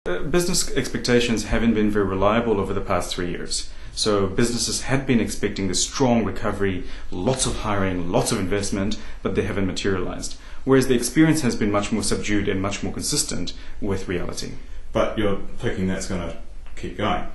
Business expectations haven't been very reliable over the past 3 years. So businesses had been expecting this strong recovery, lots of hiring, lots of investment, but they haven't materialized. Whereas the experience has been much more subdued and much more consistent with reality. But you're thinking that's going to keep going?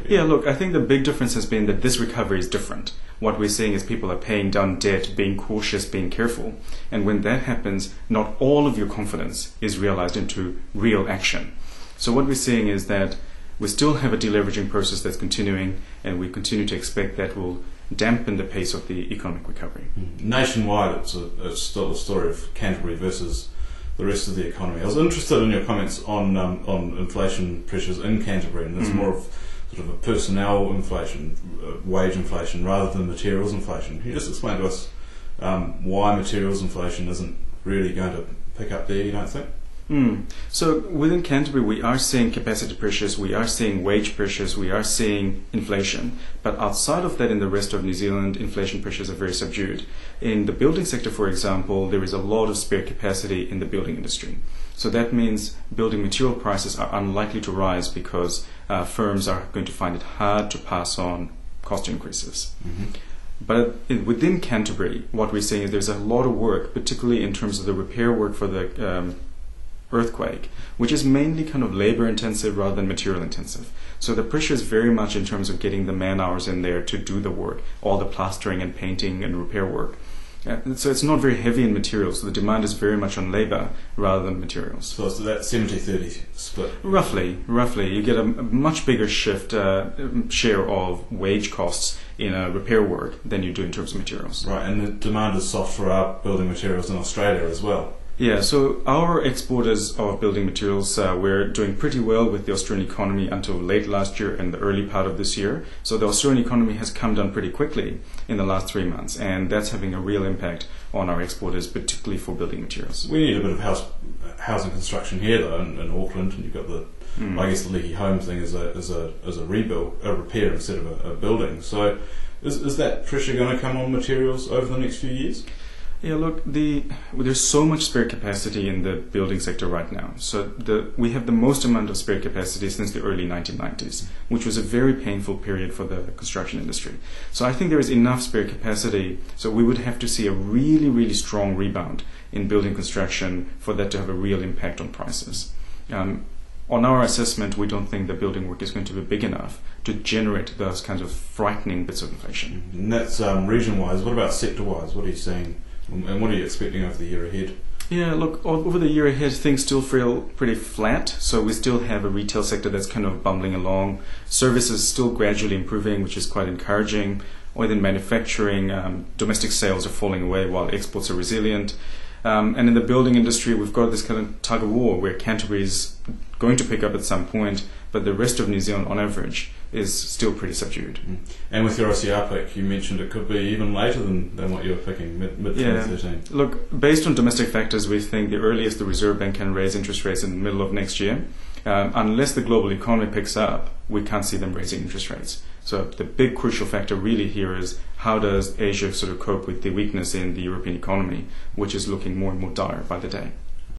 Yeah, look, I think the big difference has been that this recovery is different. What we're seeing is people are paying down debt, being cautious, being careful. And when that happens, not all of your confidence is realized into real action. So what we're seeing is that we still have a deleveraging process that's continuing, and we continue to expect that will dampen the pace of the economic recovery. Nationwide, it's still a story of Canterbury versus the rest of the economy. I was interested in your comments on inflation pressures in Canterbury, and there's more of sort of a personnel inflation, wage inflation, rather than materials inflation. Can you just explain to us why materials inflation isn't really going to pick up there, you don't think? So within Canterbury, we are seeing capacity pressures, we are seeing wage pressures, we are seeing inflation. But outside of that, in the rest of New Zealand, inflation pressures are very subdued. In the building sector, for example, there is a lot of spare capacity in the building industry. So that means building material prices are unlikely to rise because firms are going to find it hard to pass on cost increases. But within Canterbury, what we're seeing is there's a lot of work, particularly in terms of the repair work for the earthquake, which is mainly kind of labor intensive rather than material intensive. So the pressure is very much in terms of getting the man hours in there to do the work, all the plastering and painting and repair work. So it's not very heavy in materials. So the demand is very much on labor rather than materials. So it's that 70-30 split? Roughly. You get a much bigger share of wage costs in repair work than you do in terms of materials. Right, and the demand is soft for our building materials in Australia as well. Yeah, so our exporters of building materials, we're doing pretty well with the Australian economy until late last year and the early part of this year. So the Australian economy has come down pretty quickly in the last 3 months, and that's having a real impact on our exporters, particularly for building materials. We need a bit of housing construction here, though, in Auckland, and you've got the, I guess, the leaky home thing as a rebuild, a repair instead of a building. So is that pressure going to come on materials over the next few years? Yeah, look, there's so much spare capacity in the building sector right now. So we have the most amount of spare capacity since the early 1990s, which was a very painful period for the construction industry. So I think there is enough spare capacity, so we would have to see a really, really strong rebound in building construction for that to have a real impact on prices. On our assessment, we don't think the building work is going to be big enough to generate those kinds of frightening bits of inflation. And that's region-wise. What about sector-wise? What are you seeing? And what are you expecting over the year ahead? Yeah, look, over the year ahead, things still feel pretty flat. So we still have a retail sector that's kind of bumbling along. Services still gradually improving, which is quite encouraging. Oil and manufacturing, domestic sales are falling away while exports are resilient. And in the building industry, we've got this kind of tug of war where Canterbury is going to pick up at some point, but the rest of New Zealand, on average, is still pretty subdued. And with your OCR pick, you mentioned it could be even later than what you were picking, mid-2013. Yeah. Look, based on domestic factors, we think the earliest the Reserve Bank can raise interest rates in the middle of next year. Unless the global economy picks up, we can't see them raising interest rates. So the big crucial factor really here is how does Asia sort of cope with the weakness in the European economy, which is looking more and more dire by the day.